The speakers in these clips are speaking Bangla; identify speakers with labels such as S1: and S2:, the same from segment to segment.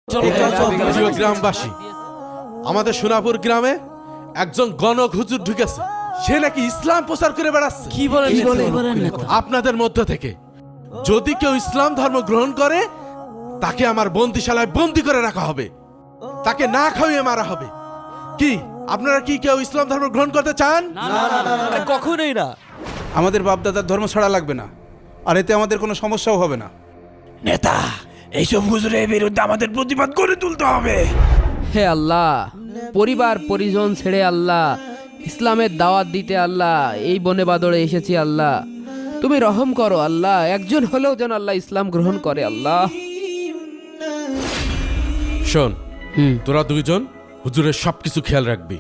S1: প্রিয় গ্রামবাসী, আমাদের সোনাপুর গ্রামে একজন গণক হুজুর ঢুকেছে। সে নাকি ইসলাম প্রচার করে বেড়াচ্ছে।
S2: কি বলেন?
S1: আপনাদের মধ্য থেকে যদি কেউ ইসলাম ধর্ম গ্রহণ করে তাকে আমার বন্দিশালায় বন্দি করে রাখা হবে, তাকে না খাইয়ে মারা হবে। কি আপনারা কি কেউ ইসলাম ধর্ম গ্রহণ করতে চান?
S2: না, কখনোই না।
S3: আমাদের বাপদাদার ধর্ম ছাড়া লাগবে না, আর এতে আমাদের কোনো সমস্যাও হবে না।
S4: নেতা, এইসব হুজুরের বিরুদ্ধে আমাদের প্রতিবাদ করে তুলতে হবে।
S5: হে আল্লাহ, পরিবার পরিজন ছেড়ে আল্লাহ ইসলামের দাওয়াত দিতে আল্লাহ এই বনে বাদরে এসেছি। আল্লাহ তুমি রহম করো আল্লাহ, একজন হলেও যেন আল্লাহ ইসলাম গ্রহণ করে আল্লাহ।
S1: শোন, তোরা দুইজন হুজুরের সবকিছু খেয়াল রাখবি,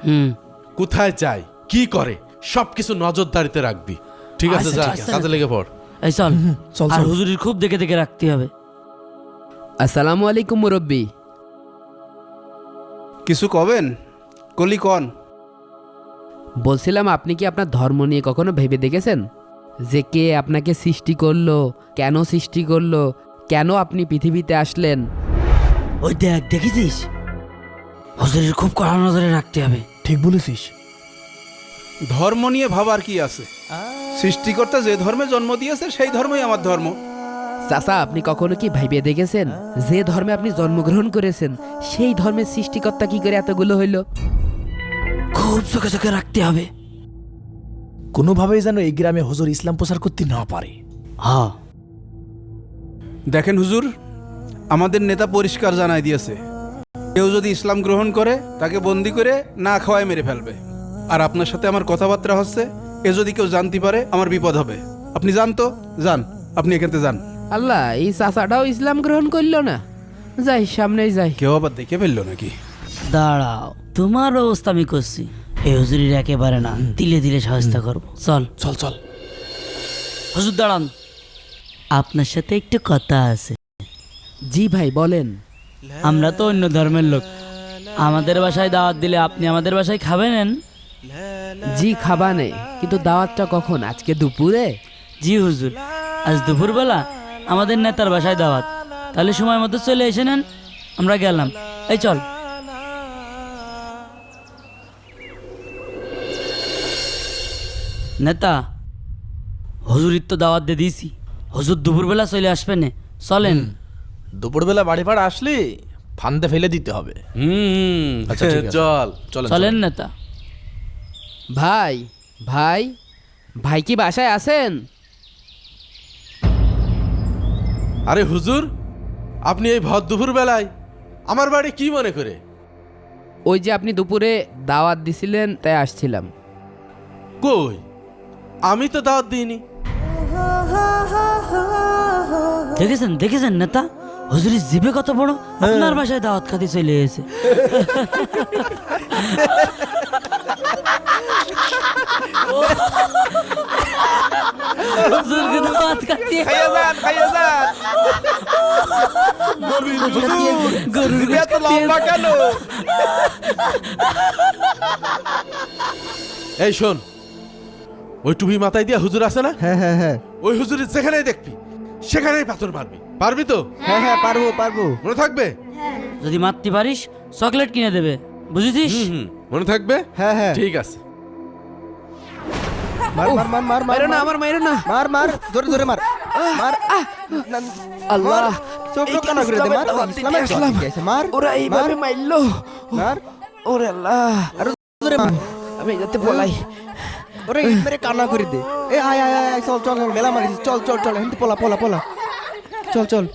S1: কোথায় যায় কি করে সবকিছু নজরদারিতে রাখবি, ঠিক আছে? যা কাজে লেগে পড়।
S2: এই চল, আর হুজুরির খুব দেখে দেখে রাখতে হবে।
S5: আসসালামু আলাইকুম মুরব্বী।
S3: কিছু কবেন? কলি কন।
S5: বলছিলাম, আপনি কি আপনার ধর্ম নিয়ে কখনো ভেবে দেখেছেন যে কে আপনাকে সৃষ্টি করলো, কেন সৃষ্টি করলো, কেন আপনি পৃথিবীতে আসলেন?
S2: ওই দেখেছিস, হুজুরির খুব কড়া নজরে রাখতে হবে।
S4: ঠিক বলেছিস।
S3: ধর্ম নিয়ে ভাবার কি আছে? সৃষ্টিকর্তা যে ধর্মে জন্ম দিয়েছে সেই ধর্মই আমার ধর্ম।
S5: চাচা, আপনি কখনো কি ভাইবে দেখেছেন যে ধর্মে আপনি জন্মগ্রহণ করেছেন সেই ধর্মের সৃষ্টিকর্তা কি করে এতগুলো হইল?
S2: খুব চোখে চোখে রাখতে হবে।
S4: কোনোভাবেই যেন এই গ্রামে হুজুর ইসলাম প্রচার করতে না পারে।
S2: হ্যাঁ,
S3: দেখেন হুজুর, আমাদের নেতা পরিষ্কার জানাই দিয়েছে, কেউ যদি ইসলাম গ্রহণ করে তাকে বন্দি করে না খাওয়ায় মেরে ফেলবে। আর আপনার সাথে আমার কথাবার্তা হচ্ছে, এ যদি কেউ জানতে পারে আমার বিপদ হবে। আপনি যান তো, যান, আপনি এখান থেকে যান।
S5: আল্লাহ, এই চাচাটাও ইসলাম গ্রহণ করলো না। যাই, সামনেই যাই।
S3: কেউ আবার দেখে ফেললো নাকি?
S2: দাঁড়াও, তোমার ব্যবস্থা আমি করছি। এই হুজুরির একেবারে না, দিলে দিলে সাহায্য করবো। চল
S4: চল চল।
S2: হুজুর দাঁড়ান, আপনার সাথে একটু কথা আছে।
S5: জি ভাই, বলেন।
S2: আমরা তো অন্য ধর্মের লোক, আমাদের বাসায় দাওয়াত দিলে আপনি আমাদের বাসায় খাবেন?
S5: জি খাবানে, কিন্তু দাওয়াতটা কখন? আজকে দুপুরে?
S2: জি হুজুর, আজ দুপুরবেলা আমাদের নেতার বাসায় দাওয়াত। তাহলে সময় মতো চলে এসে নেন, আমরা গেলাম। এই চল। নেতা, হুজুরির তো দাওয়াত দিয়ে দিয়েছি, হুজুর দুপুরবেলা চলে আসবেন। চলেন।
S4: দুপুরবেলা বাড়ি ভাড়া আসলে ফান্দে ফেলে দিতে হবে।
S1: আচ্ছা ঠিক আছে, চল চল।
S2: চলেন নেতা।
S5: ভাই ভাই ভাই কি বাসায় আছেন?
S1: আরে হুজুর, আপনি এই ভর দুপুর বেলায় আমার বাড়ি কি মনে করে?
S5: ওই যে আপনি দুপুরে দাওয়াত দিছিলেন, তাই আসছিলাম।
S1: কই, আমি তো দাওয়াত দিইনি।
S2: দেখেছেন নেতা, হুজুরির জিভে কত বড়, আপনার বাসায় দাওয়াত খাতে চলে এসেছে। হুজুরকে দাওয়াত খাতে গরুর গোশত
S3: কেন?
S1: এই শোন, ওই টুপি মাথায় দিয়া হুজুর আছে না?
S6: হ্যাঁ,
S1: ওই হুজুরের যেখানেই দেখবি সেখানেই পাথর মারবি। পারবি তো?
S6: হ্যাঁ, পারবো।
S1: মনে থাকবে?
S2: যদি মারতে পারিস চকলেট কিনে দেবে, বুঝেছিস?
S1: মনে থাকবে?
S6: হ্যাঁ।
S1: ঠিক আছে।
S6: মার
S5: মাইরো না, আমার মাইরো না।
S6: মার ধরে মার।
S5: আল্লাহ,
S6: চোখ কানা করে দে, মার। ইসলামের কি আছে? মার।
S5: ওরা এইভাবে মারলো।
S6: মার।
S5: ওরে আল্লাহ,
S6: আরো ধরে মার।
S5: আমি যাতে পলাই।
S6: ওরে মেরে কানা করে দে। এ আয় চল মেলা মারিস। চল হিন্দি পোলা। চল।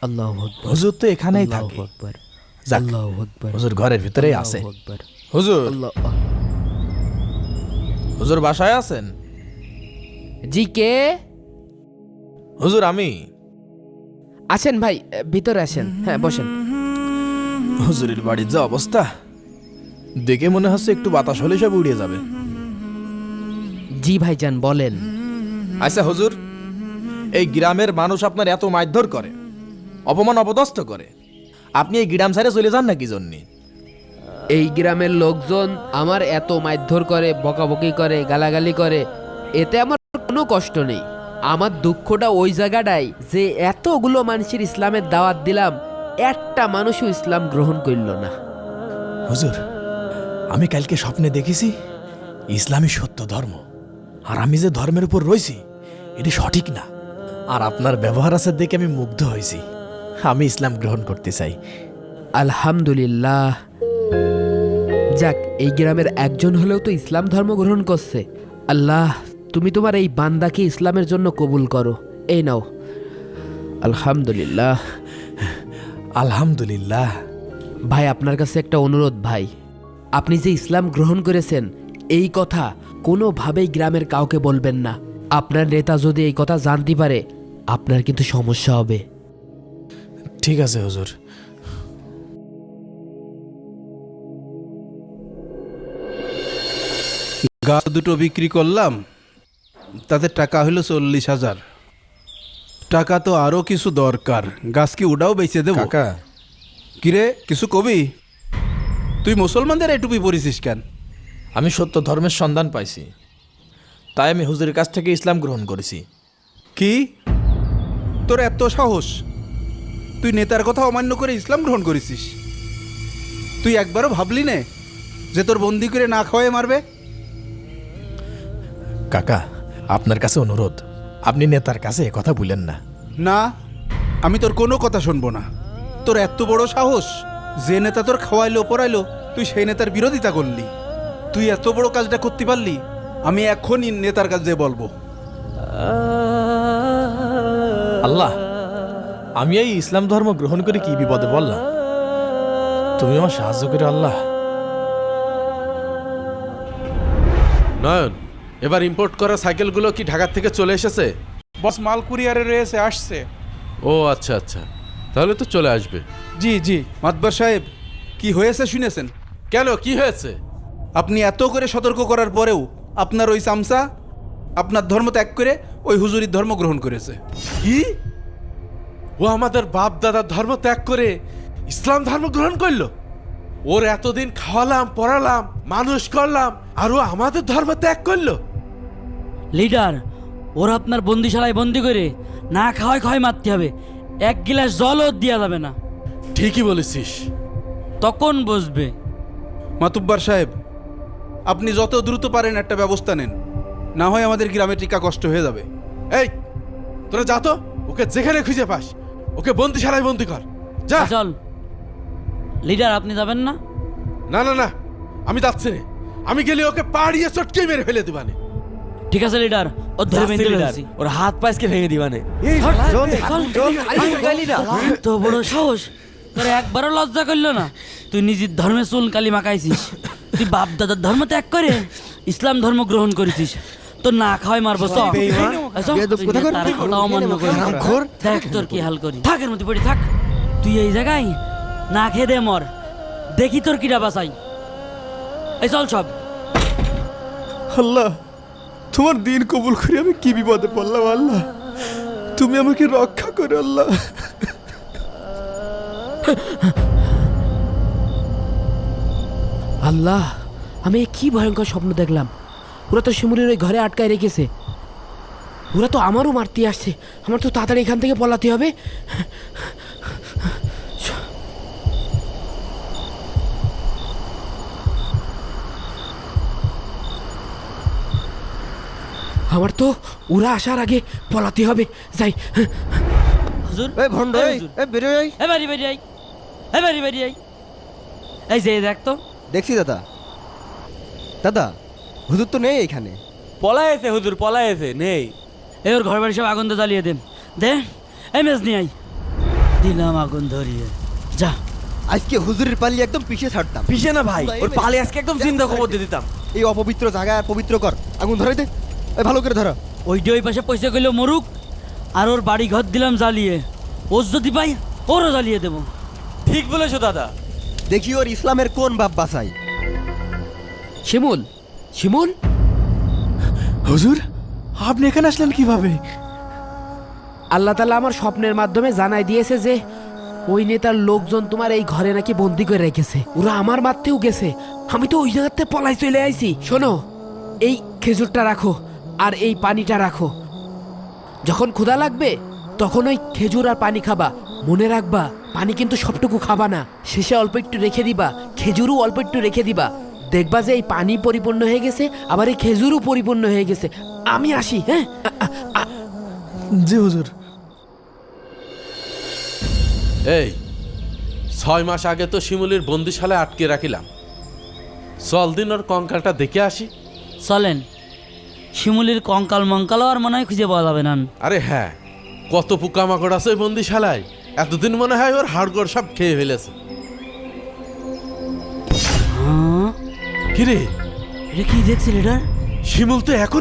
S5: আল্লাহু আকবার।
S4: হুজুর তো এখানেই থাকে।
S5: আকবার।
S4: যাক,
S5: আল্লাহু আকবার।
S4: হুজুর ঘরের ভিতরেই আছে।
S5: আল্লাহু আকবার।
S4: হুজুর,
S5: আল্লাহ।
S4: হুজুর বাসায় আছেন?
S5: জি, কে?
S4: হুজুর আমি।
S5: আসেন ভাই, ভিতরে আসেন। হ্যাঁ, বসেন।
S4: হুজুরের বাড়ির যা অবস্থা দেখে মনে হচ্ছে একটু বাতাস হলে সব উড়িয়ে যাবে।
S5: জি ভাইজান, বলেন।
S4: আচ্ছা হুজুর, এই গ্রামের মানুষ আপনার এত মারধর করে, অপমান অপদস্থ করে, আপনি এই গ্রাম ছেড়ে চলে যান নাকি জন্যে?
S5: এই গ্রামের লোকজন আমার এত মারধর করে, বকাবকি করে, গালাগালি করে, এতে আমার কোনো কষ্ট নেই। আমার দুঃখটা ওই জায়গাটাই যে এতগুলো মানুষের ইসলামের দাওয়াত দিলাম, একটা মানুষও ইসলাম গ্রহণ করল না।
S4: হুজুর, আমি কালকে স্বপ্নে দেখেছি ইসলামই সত্য ধর্ম, আর আমি যে ধর্মের উপর রয়েছি এটি সঠিক না। আর আপনার ব্যবহার আছে দেখে আমি মুগ্ধ হয়েছি। আমি ইসলাম গ্রহণ করতে চাই।
S5: আলহামদুলিল্লাহ, যাক এই গ্রামের একজন হলেও তো ইসলাম ধর্ম গ্রহণ করছে। আল্লাহ, তুমি তোমার এই বান্দাকে ইসলামের জন্য কবুল করো। এই নাও। আলহামদুলিল্লাহ।
S4: আলহামদুলিল্লাহ।
S5: ভাই, আপনার কাছে একটা অনুরোধ ভাই, আপনি যে ইসলাম গ্রহণ করেছেন এই কথা কোনোভাবেই গ্রামের কাউকে বলবেন না। আপনার নেতা যদি এই কথা জানতে পারে আপনার কিন্তু সমস্যা হবে।
S4: ঠিক আছে হুজুর।
S3: গাছ দুটো বিক্রি করলাম, তাতে টাকা হলো 40,000 টাকা। তো আরো কিছু দরকার, গাছ কি ওটাও বেচে দেবো?
S4: কাকা,
S3: কিরে, কিছু কবি? তুই মুসলমানদের এই টুপি পরিছিস কেন?
S4: আমি সত্য ধর্মের সন্ধান পাইছি, তাই আমি হুজুরের কাছ থেকে ইসলাম গ্রহণ করেছি।
S3: কি তোর এত সাহস? তুই নেতার কথা অমান্য করে ইসলাম গ্রহণ করেছিস? তুই একবারও ভাবলি নে যে তোর বন্দি করে না খাওয়াই মারবে?
S4: কাকা, আপনার কাছে অনুরোধ, আপনি নেতার কাছে কথা বলেন না।
S3: না, আমি তোর কোনো কথা শুনবো না। তোর এত বড় সাহস, যে নেতা তোর খাওয়াইলো পড়াইলো তুই সেই নেতার বিরোধিতা করলি। তুই এত বড় কাজটা করতে পারলি? আমি এখনই নেতার কাছে বলবো।
S4: আল্লাহ, আমি এই ইসলাম ধর্ম গ্রহণ করে কি বিপদে বললাম, তুমি আমার সাহায্য করে আল্লাহ।
S1: নয়ন, এবার ইম্পোর্ট করা সাইকেলগুলো কি ঢাকার থেকে চলে এসেছে?
S3: বস, মাল কুরিয়ারে রয়েছে, আসছে।
S1: ও আচ্ছা আচ্ছা, তাহলে তো চলে আসবে।
S3: জি জি। মাতবার সাহেব, কি হয়েছে শুনেছেন?
S1: কেন, কি হয়েছে?
S3: আপনি এত করে সতর্ক করার পরেও আপনার ওই চামচা আপনার ধর্ম ত্যাগ করে ওই হুজুরির ধর্ম গ্রহণ করেছে।
S1: কি? ও আমাদের বাপ দাদার ধর্ম ত্যাগ করে ইসলাম ধর্ম গ্রহণ করলো? ওর এতদিন খাওয়ালাম পড়ালাম মানুষ করলাম, আর ও আমাদের ধর্ম ত্যাগ করলো?
S2: লিডার, ওরা আপনার বন্দিশালায় বন্দি করে না খাওয়ায় খাওয়াই মারতে হবে, এক গিলাস জলও দেওয়া যাবে না।
S1: ঠিকই বলেছিস।
S2: তখন বসবে।
S3: মাতুব্বার সাহেব, আপনি যত দ্রুত পারেন একটা ব্যবস্থা নেন, না হয় আমাদের গ্রামে টিকা কষ্ট হয়ে যাবে।
S1: এই, তোরা যা তো, ওকে যেখানে খুঁজে পাস ওকে বন্দিশালায় বন্দি কর, যা।
S2: চল লিডার, আপনি যাবেন না?
S1: না না না, আমি যাচ্ছি না। আমি গেলে ওকে পাড়িয়ে চটকে মেরে ফেলে দিবানে।
S2: ঠিক আছে লিডার, ও ধরে বেঁধে ফেলছি।
S6: ওর হাত পাইসকে ভেঙে দিবানে।
S2: তো বড় সাহস, তোর একবারও লজ্জা করলো না? তুই নিজের ধর্মে চুল কালি মাখাইছিস, তুই বাপ দাদার ধর্ম ত্যাগ করে ইসলাম ধর্ম গ্রহণ করেছিস, তো না খাওয়াই মারবো। দেখ তোর কি হাল করি, থাকের মধ্যে পড়ে থাক। তুই এই জায়গায় না খেয়ে দে মর, দেখি তোর কিরা বাঁচাই। এই চল সব।
S6: আল্লাহ, তোমার দিন কবুল করে আমি কি বিপদে পড়লাম। আল্লাহ, তুমি আমাকে রক্ষা করো আল্লাহ।
S5: আল্লাহ, আমি এ কি ভয়ঙ্কর স্বপ্ন দেখলাম। ওরা তো শিমুলের ওই ঘরে আটকায় রেখেছে, ওরা তো আমারও মারতে আসছে। আমার তো তাড়াতাড়ি এখান থেকে পলাতে হবে। আমার তো ওরা আসার আগে পলাতে হবে। যাই।
S2: হুজুর,
S6: এই ভন্ড,
S2: এই
S6: এই
S2: হুজুর,
S6: এই বেরো এই।
S2: এই বাড়ি বাড়ি আই, এই বাড়ি বাড়ি আই। এই যে দেখ তো।
S6: দেখছি দাদা। দাদা, হুজুর তো নেই এখানে।
S7: পলায়েছে হুজুর, পলায়েছে, নেই।
S2: এই ওর ঘর বাড়ি সব আগুন দিয়ে জ্বালিয়ে দেন। দে, এই মেজ নিয়ে আই। দিলাম আগুন ধরিয়ে। যা।
S6: আজকে হুজুরের পাল্লি একদম পিছিয়ে ছাড়তাম।
S7: পিছে না ভাই, ওর পালে আজকে একদম চিন্তা খবর দিয়ে দিতাম।
S6: এই অপবিত্র জায়গা আর পবিত্র কর। আগুন ধরে দে, এই ভালো করে ধরো।
S2: ওইটা ওই পাশে পয়সা কইলো মরুক, আর ওর বাড়ি ঘর দিলাম জ্বালিয়ে। ওর যদি পাই ওরও জ্বালিয়ে দেবো।
S7: ঠিক বলেছো দাদা।
S6: দেখি ওর ইসলামের কোন বাপ বাসাই।
S5: শিমুল, শিমুল,
S4: হুজুর, আপনি এখানে আসলেন কিভাবে?
S5: আল্লাহ তাআলা আমার স্বপ্নের মাধ্যমে জানাই দিয়েছে যে ওই নেতার লোকজন তোমার এই ঘরে নাকি বন্দি করে রেখেছে। ওরা আমার মারতেও গেছে, আমি তো ওই জায়গাতে পলাই চলে আইছি। শোনো, এই খেজুরটা রাখো আর এই পানিটা রাখো। যখন ক্ষুধা লাগবে তখন ওই খেজুর আর পানি খাবা, মনে রাখবা পানি কিন্তু সবটুকু খাবা না, শেষে অল্প একটু রেখে দিবা, খেজুরও অল্প একটু রেখে দিবা। দেখবা যে এই পানি পরিপূর্ণ হয়ে গেছে, আবার এই খেজুরও পরিপূর্ণ হয়ে গেছে। আমি আসি, হ্যাঁ?
S4: জি হুজুর।
S1: এই 6 মাস আগে তো শিমুলির বন্দিশালায় আটকে রাখিলাম, চল দিন ওর কঙ্কালটা দেখে আসি।
S2: চলেন, শিমুলির কঙ্কাল মঙ্কালও আর মনে হয় খুঁজে পাওয়া যাবে না।
S1: আরে হ্যাঁ, কত পোকামাকড় আছে ওই বন্দিশালায়, এতদিন মনে হয় ওর হাড়গোড় সব খেয়ে ফেলেছে।
S2: হ্যাঁ,
S1: কিরে
S2: এটা কি দেখছিল? এটা
S1: শিমুল তো এখন